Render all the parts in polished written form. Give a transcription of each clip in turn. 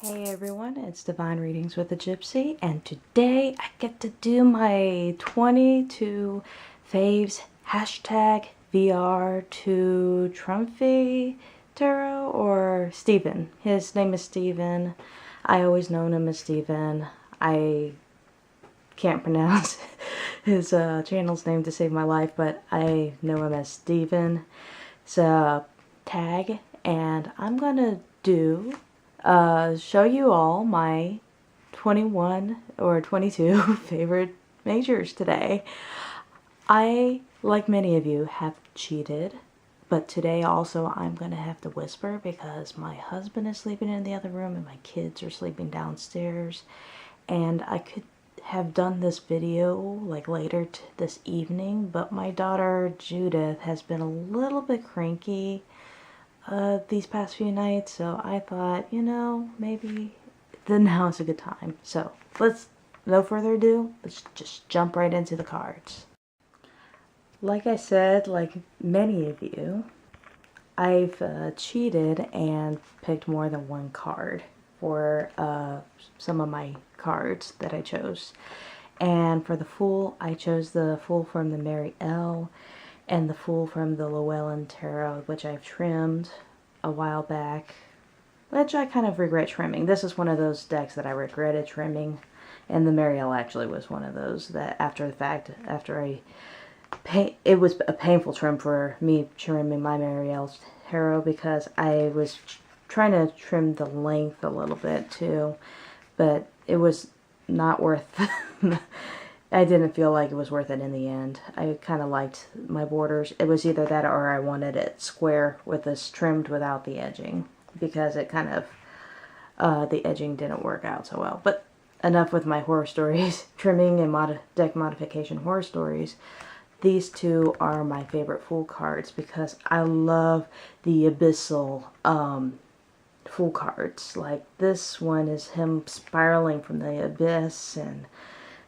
Hey everyone, it's Divine Readings with a Gypsy, and today I get to do my 22 faves hashtag VR to Tiferet Tarot, or Steven. His name is Steven. I always known him as Steven. I can't pronounce his channel's name to save my life, but I know him as Steven. It's a tag, and I'm gonna show you all my 21 or 22 favorite majors today. I, like many of you, have cheated, but today also I'm going to have to whisper because my husband is sleeping in the other room and my kids are sleeping downstairs, and I could have done this video like later this evening, but my daughter Judith has been a little bit cranky these past few nights, so I thought, you know, maybe now is a good time. So no further ado, let's just jump right into the cards. Like I said, like many of you, I've cheated and picked more than one card for some of my cards that I chose. And for the Fool, I chose the Fool from the Marielle and the Fool from the Llewellyn Tarot, which I've trimmed a while back, which I kind of regret trimming. This is one of those decks that I regretted trimming, and the Marielle actually was one of those that after the fact, it was a painful trim for me trimming my Marielle Tarot because I was trying to trim the length a little bit too, but it was not worth I didn't feel like it was worth it in the end. I kind of liked my borders. It was either that or I wanted it square with this trimmed without the edging, because it kind of, the edging didn't work out so well. But enough with my horror stories, trimming and deck modification horror stories. These two are my favorite Fool cards because I love the abyssal Fool cards. Like this one is him spiraling from the abyss, and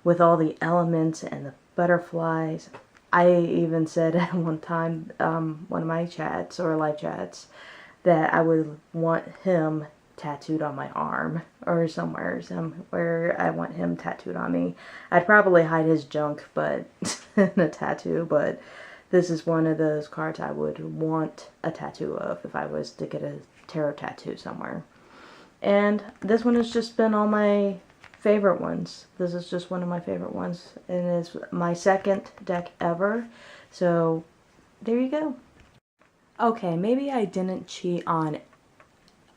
with all the elements and the butterflies. I even said at one time, one of my chats or live chats, that I would want him tattooed on my arm or somewhere I want him tattooed on me. I'd probably hide his junk, but in a tattoo, but this is one of those cards I would want a tattoo of if I was to get a tarot tattoo somewhere. And this one has just been all my favorite ones. This is just one of my favorite ones, and it's my second deck ever, so there you go. Okay, maybe I didn't cheat on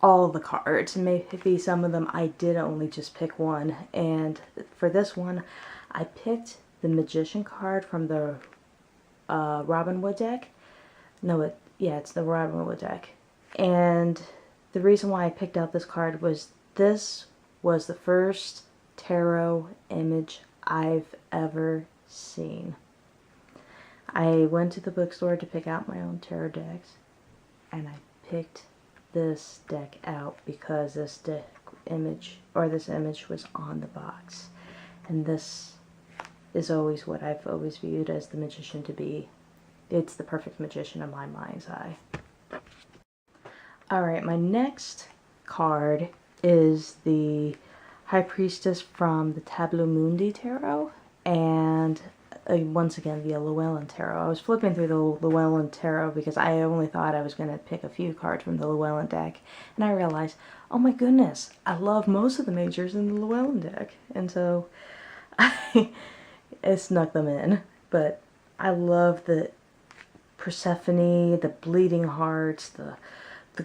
all the cards. Maybe some of them I did only just pick one, and for this one I picked the Magician card from the Robin Wood deck. It's the Robin Wood deck, and the reason why I picked out this card was this was the first tarot image I've ever seen. I went to the bookstore to pick out my own tarot decks, and I picked this deck out because this image was on the box, and this is always what I've always viewed as the Magician to be. It's the perfect magician in my mind's eye. Alright, my next card is the High Priestess from the Mundi Tarot, and once again the Llewellyn Tarot. I was flipping through the Llewellyn Tarot because I only thought I was going to pick a few cards from the Llewellyn deck, and I realized, oh my goodness, I love most of the majors in the Llewellyn deck, and so I snuck them in. But I love the Persephone, the bleeding hearts, the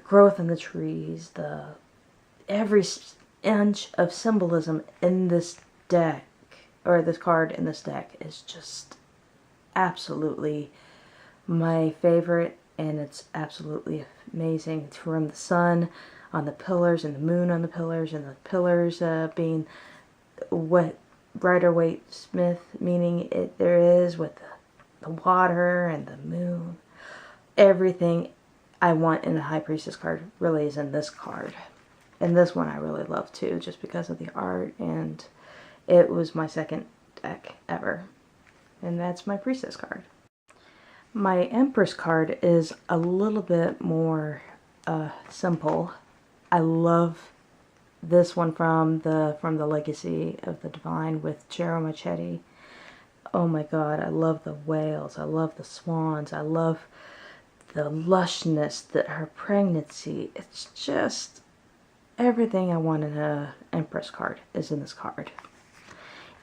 growth in the trees, every inch of symbolism in this deck, or this card in this deck, is just absolutely my favorite, and it's absolutely amazing. It's from the sun on the pillars and the moon on the pillars, and the pillars being what Rider-Waite Smith meaning there is, with the water and the moon. Everything I want in a High Priestess card really is in this card. And this one I really love too, just because of the art, and it was my second deck ever. And that's my Priestess card. My Empress card is a little bit more simple. I love this one from the Legacy of the Divine with Chero Machete. Oh my god, I love the whales, I love the swans, I love the lushness, that her pregnancy. It's just everything I want in a Empress card is in this card.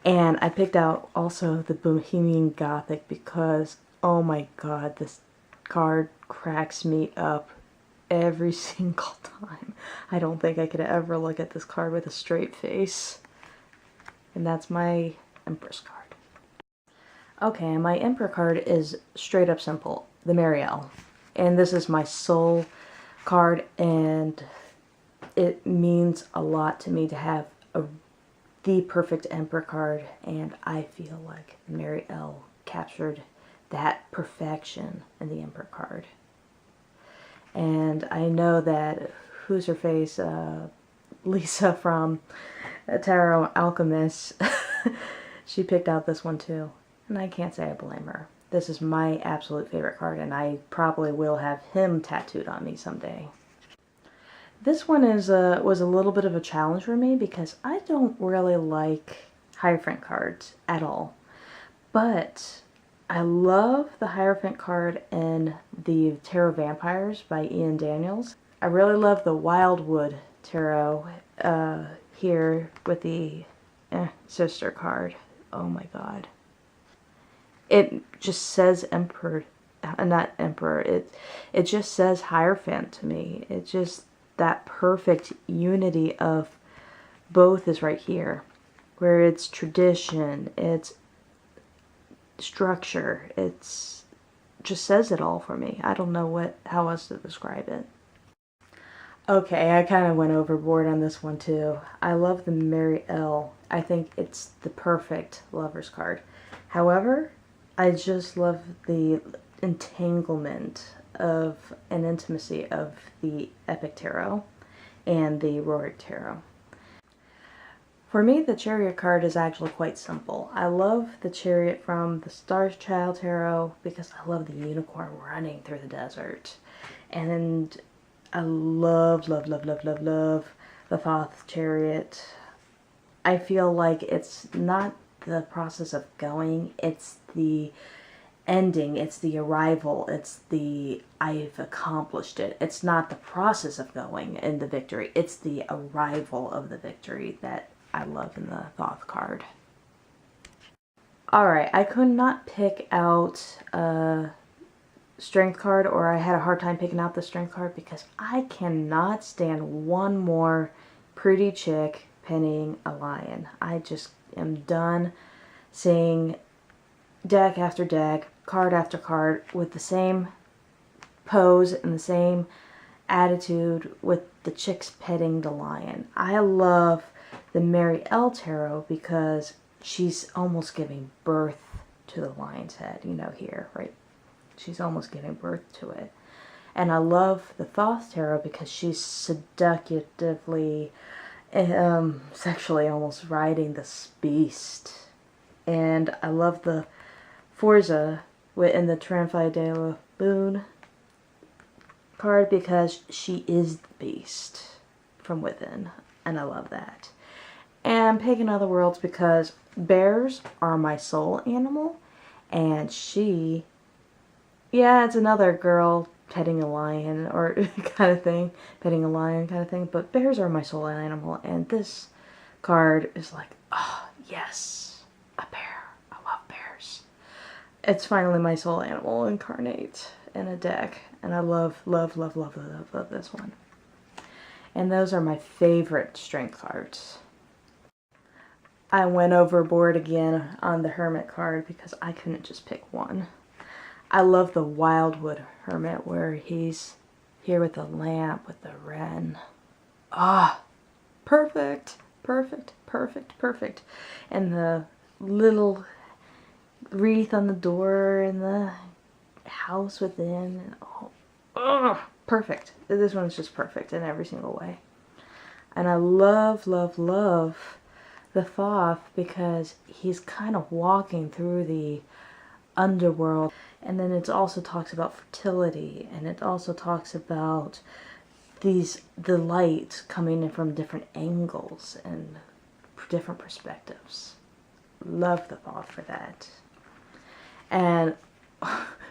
And I picked out also the Bohemian Gothic because, oh my god, this card cracks me up every single time. I don't think I could ever look at this card with a straight face. And that's my Empress card. Okay, my Emperor card is straight up simple, the Marielle. And this is my soul card, and it means a lot to me to have the perfect Emperor card, and I feel like Marielle captured that perfection in the Emperor card. And I know that, who's her face, Lisa from Tarot Alchemist, she picked out this one too, and I can't say I blame her. This is my absolute favorite card, and I probably will have him tattooed on me someday. This one was a little bit of a challenge for me because I don't really like Hierophant cards at all. But I love the Hierophant card in the Tarot Vampires by Ian Daniels. I really love the Wildwood Tarot here with the Sister card. Oh my god. It just says Emperor, not Emperor, it just says Hierophant to me. It just, that perfect unity of both is right here. Where it's tradition, it's structure, it's just says it all for me. I don't know how else to describe it. Okay, I kind of went overboard on this one too. I love the Marielle. I think it's the perfect lover's card. However, I just love the entanglement of an intimacy of the Epic Tarot and the Rorik Tarot. For me, the Chariot card is actually quite simple. I love the Chariot from the Star Child Tarot because I love the unicorn running through the desert. And I love, love, love, love, love, love the Thoth Chariot. I feel like it's not the process of going, it's the ending, it's the arrival, it's the I've accomplished it. It's not the process of going and the victory, it's the arrival of the victory that I love in the Thoth card. Alright, I could not pick out a strength card, or I had a hard time picking out the strength card because I cannot stand one more pretty chick penning a lion. I just am done seeing deck after deck, card after card with the same pose and the same attitude with the chicks petting the lion. I love the Marielle Tarot because she's almost giving birth to the lion's head, you know, here, right? She's almost giving birth to it. And I love the Thoth Tarot because she's seductively, sexually almost riding this beast. And I love the Forza in the Tiferet Moon card because she is the beast from within. And I love that. And I'm picking Other Worlds because bears are my soul animal. And she, yeah, it's another girl petting a lion or kind of thing, petting a lion kind of thing, but bears are my soul animal, and this card is like, oh, yes, a bear. I love bears. It's finally my soul animal incarnate in a deck, and I love, love, love, love, love, love this one. And those are my favorite strength cards. I went overboard again on the Hermit card because I couldn't just pick one. I love the Wildwood Hermit where he's here with the lamp, with the wren. Ah, perfect, perfect, perfect, perfect. And the little wreath on the door and the house within. Oh, perfect. This one's just perfect in every single way. And I love, love, love the Thoth because he's kind of walking through the underworld. And then it also talks about fertility, and it also talks about the light coming in from different angles and different perspectives. Love the thought for that. And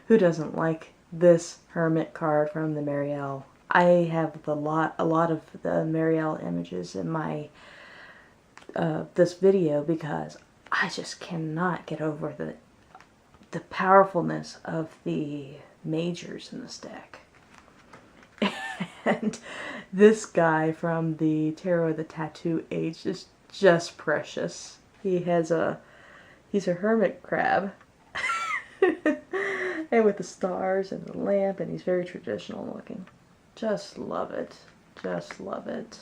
who doesn't like this Hermit card from the Marielle? I have a lot of the Marielle images in my this video because I just cannot get over the powerfulness of the majors in this deck. And this guy from the Tarot of the Tattoo Age is just precious. He's a hermit crab. And with the stars and the lamp, and he's very traditional looking. Just love it. Just love it.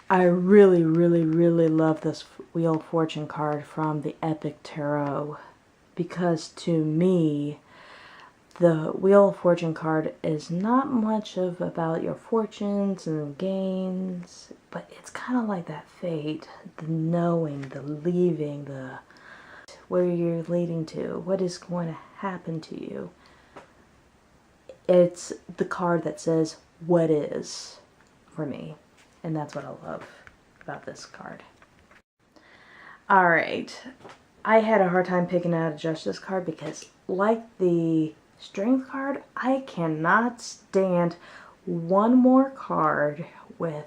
I really, really, really love this Wheel of Fortune card from the Epic Tarot, because to me, the Wheel of Fortune card is not much about your fortunes and gains, but it's kind of like that fate, the knowing, the leaving, the where you're leading to, what is going to happen to you. It's the card that says what is for me, and that's what I love about this card. Alright, I had a hard time picking out a Justice card because, like the Strength card, I cannot stand one more card with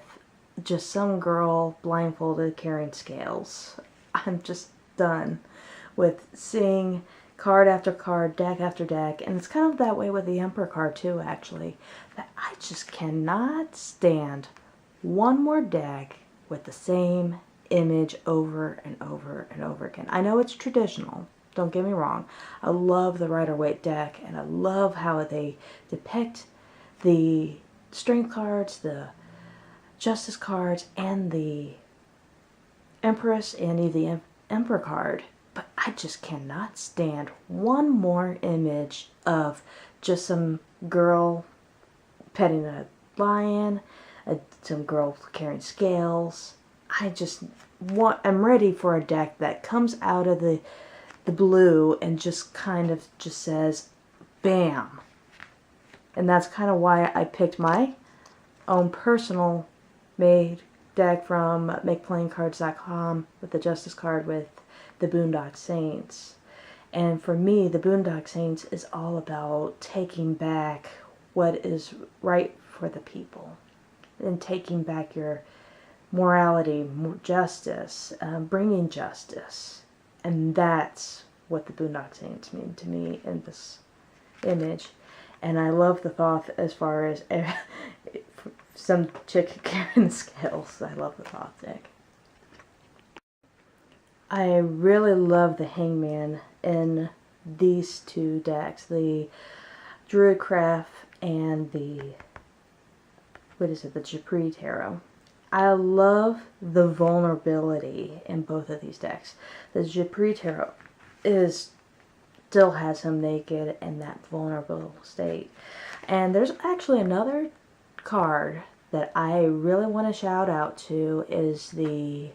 just some girl blindfolded carrying scales. I'm just done with seeing card after card, deck after deck, and it's kind of that way with the Emperor card too, actually, that I just cannot stand one more deck with the same image over and over and over again. I know it's traditional, don't get me wrong. I love the Rider-Waite deck, and I love how they depict the Strength cards, the Justice cards, and the Empress and the Emperor card. But I just cannot stand one more image of just some girl petting a lion, some girl carrying scales. I'm ready for a deck that comes out of the blue and just kind of just says, bam. And that's kind of why I picked my own personal made deck from MakePlayingCards.com with the Justice card with the Boondock Saints. And for me, the Boondock Saints is all about taking back what is right for the people and taking back your morality, justice, bringing justice. And that's what the Boondock Saints mean to me in this image. And I love the thought as far as some chick carrying scales. I love the thought deck. I really love the Hangman in these two decks, the Druidcraft and the, the Tiferet Tarot. I love the vulnerability in both of these decks. The Tiferet Tarot still has him naked in that vulnerable state. And there's actually another card that I really want to shout out to, is the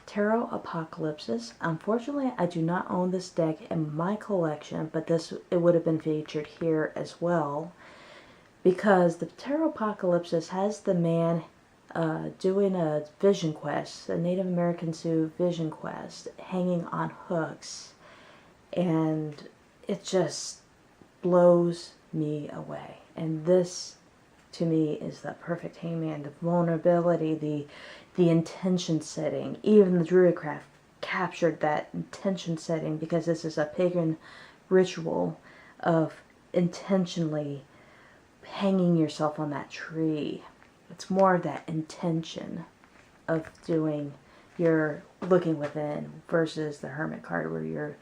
Tarot Apocalypsis. Unfortunately, I do not own this deck in my collection, but it would have been featured here as well, because the Tarot Apocalypsis has the man doing a vision quest, a Native American Sioux vision quest, hanging on hooks, and it just blows me away. And this, to me, is the perfect Hangman. The vulnerability, the intention setting. Even the Druidcraft captured that intention setting, because this is a pagan ritual of intentionally hanging yourself on that tree. It's more of that intention of doing your looking within versus the Hermit card where you're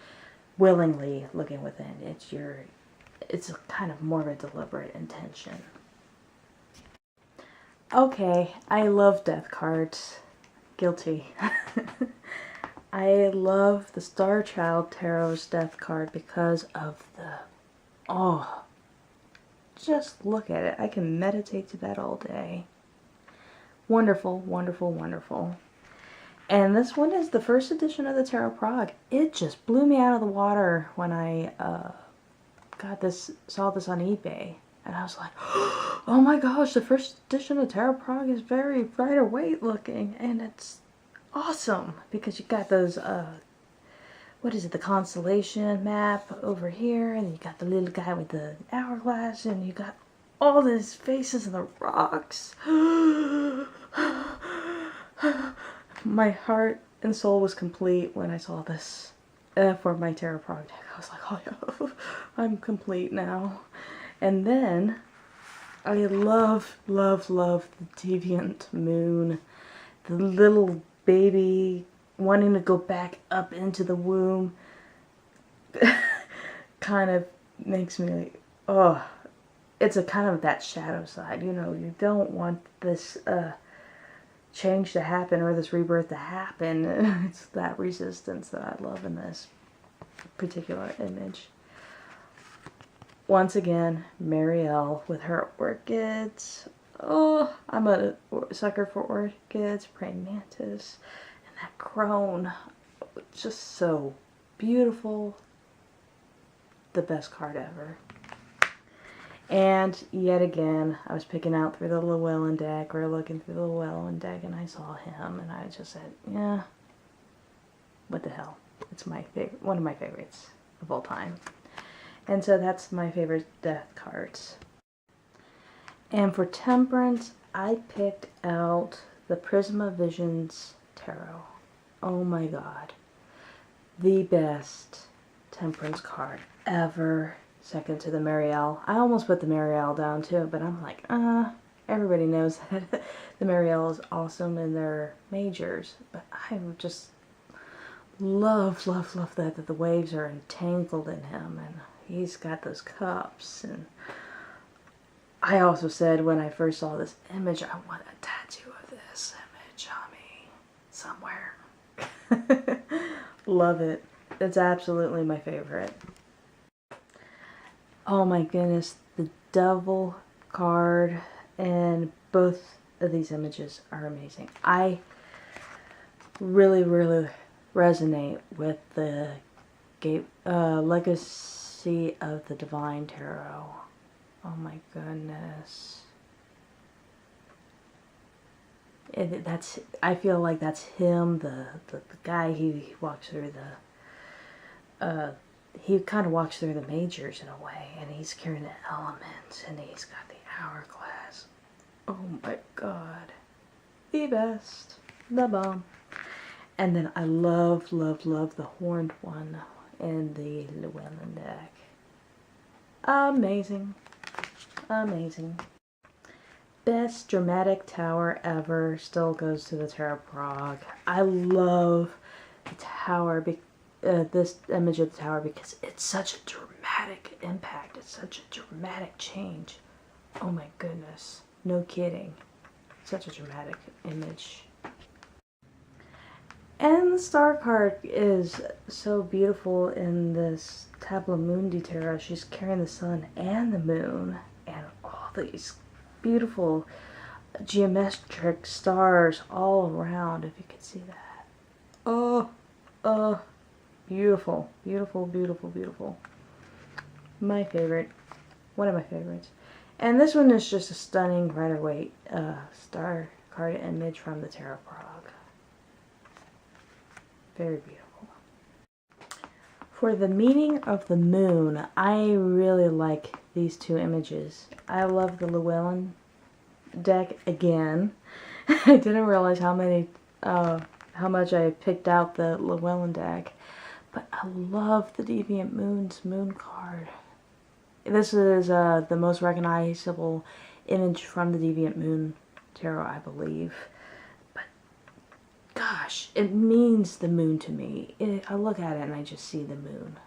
willingly looking within. It's a kind of more of a deliberate intention. Okay, I love death cards. Guilty. I love the Star Child Tarot's death card because of just look at it. I can meditate to that all day. Wonderful, wonderful, wonderful. And this one is the first edition of the Tarot Prague. It just blew me out of the water when I saw this on eBay. And I was like, oh my gosh, the first edition of Tarot Prague is very Rider Waite looking. And it's awesome because you got those, what is it, the constellation map over here. And you got the little guy with the hourglass. And you got all these faces in the rocks. My heart and soul was complete when I saw this for my Tarot Prague deck. I was like, oh yeah, I'm complete now. And then I love the Deviant Moon. The little baby wanting to go back up into the womb kind of makes me like, oh, it's a kind of that shadow side. You know, you don't want this change to happen or this rebirth to happen. It's that resistance that I love in this particular image. Once again, Marielle with her orchids. Oh, I'm a sucker for orchids, praying mantis, and that crone. Just so beautiful. The best card ever. And yet again, I was picking out through the Llewellyn deck, or looking through the Llewellyn deck, and I saw him, and I just said, yeah, what the hell? It's my favorite, one of my favorites of all time. And so that's my favorite death cards. And for Temperance, I picked out the Prisma Visions Tarot. Oh my god. The best Temperance card ever. Second to the Marielle. I almost put the Marielle down too, but I'm like, everybody knows that the Marielle is awesome in their majors. But I just love that the waves are entangled in him, and he's got those cups. And I also said when I first saw this image, I want a tattoo of this image on me somewhere. Love it. It's absolutely my favorite. Oh my goodness, the Devil card and both of these images are amazing. I really resonate with the Legacy of the Divine Tarot. Oh my goodness. I feel like that's him, the guy. He walks through the he kind of walks through the majors in a way, and he's carrying the elements, and he's got the hourglass. Oh my god. The best. The bomb. And then I love the horned one in the Llewellyn deck. Amazing. Amazing. Best dramatic tower ever still goes to the Tarot Prague. I love the tower, this image of the tower, because it's such a dramatic impact. It's such a dramatic change. Oh my goodness. No kidding. Such a dramatic image. And the star card is so beautiful in this Tableau Mundi tarot. She's carrying the sun and the moon and all these beautiful geometric stars all around, if you could see that. Oh, beautiful, beautiful, beautiful, beautiful. My favorite. One of my favorites. And this one is just a stunning Rider-Waite star card image from the Tarot Prague. Very beautiful. For the meaning of the moon, I really like these two images. I love the Llewellyn deck again. I didn't realize how much I picked out the Llewellyn deck, but I love the Deviant Moon's moon card. This is the most recognizable image from the Deviant Moon tarot, I believe. But gosh, it means the moon to me. I look at it and I just see the moon.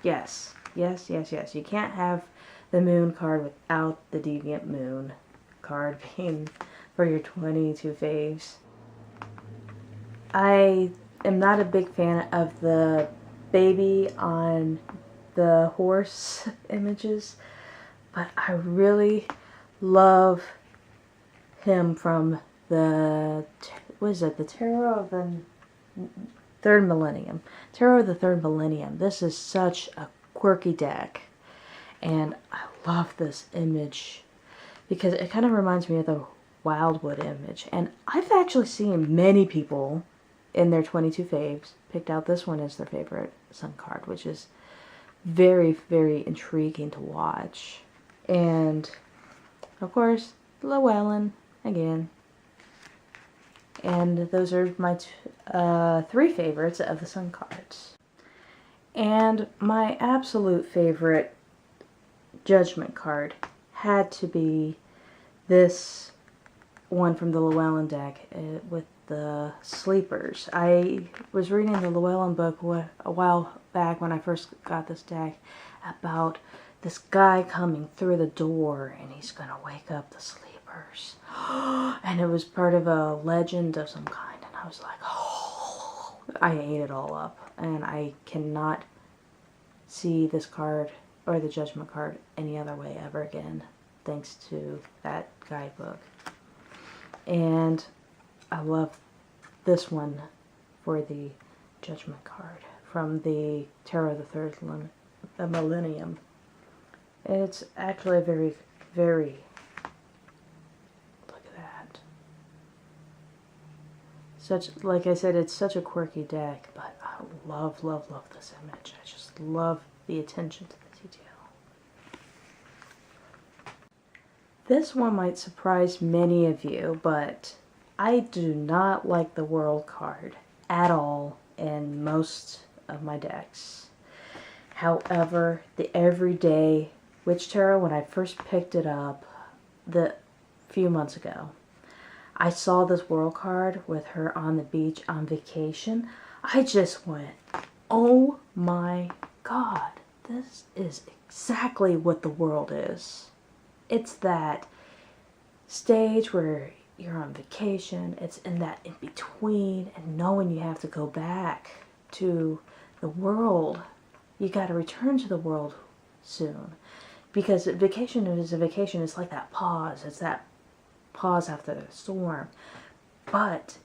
Yes. Yes, yes, yes. You can't have the moon card without the Deviant Moon card being for your 22 faves. I am not a big fan of the baby on the horse images, but I really love him from the, what is it, the Tarot of the Third Millennium. Tarot of the Third Millennium. This is such a quirky deck, and I love this image because it kind of reminds me of the Wildwood image. And I've actually seen many people in their 22 faves picked out this one as their favorite Sun card, which is very, very intriguing to watch. And, of course, Llewellyn, again. And those are my 3 favorites of the Sun cards. And my absolute favorite Judgment card had to be this one from the Llewellyn deck with the sleepers. I was reading the Llewellyn book a while back when I first got this deck about this guy coming through the door and he's gonna wake up the sleepers. And it was part of a legend of some kind, and I was like, oh, I ate it all up. And I cannot see this card or the Judgment card any other way ever again, thanks to that guidebook. And I love this one for the Judgment card from the Tarot of the Third Millennium. It's actually a very, very, look at that. Such, like I said, it's such a quirky deck, but I love, love, love this image. I just love the attention to the detail. This one might surprise many of you, but I do not like the World card at all in most of my decks. However, the Everyday Witch Tarot, when I first picked it up a few months ago, I saw this World card with her on the beach on vacation. I just went, oh my God, this is exactly what the world is. It's that stage where you're on vacation, it's in that in-between, and knowing you have to go back to the world. You got to return to the world soon. Because vacation is a vacation, it's like that pause. It's that pause after the storm. But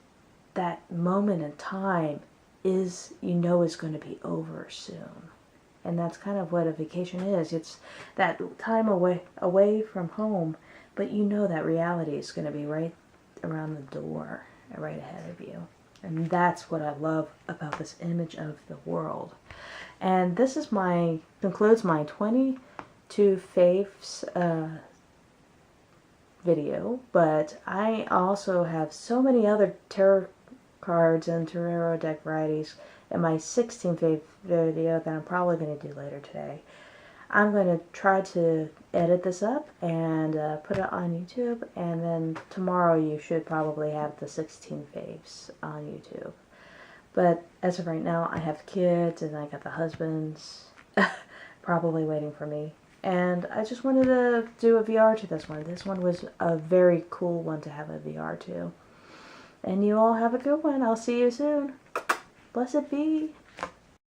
that moment in time is, you know, is going to be over soon. And that's kind of what a vacation is. It's that time away from home, but you know that reality is going to be right around the door, right ahead of you. And that's what I love about this image of the world. And this is concludes my 22 faves video, but I also have so many other tarot cards and tarot deck varieties in my 16 fave video that I'm probably going to do later today. I'm going to try to edit this up and put it on YouTube, and then tomorrow you should probably have the 16 faves on YouTube. But as of right now, I have kids and I got the husbands probably waiting for me. And I just wanted to do a VR to this one. This one was a very cool one to have a VR to. And you all have a good one. I'll see you soon. Blessed be.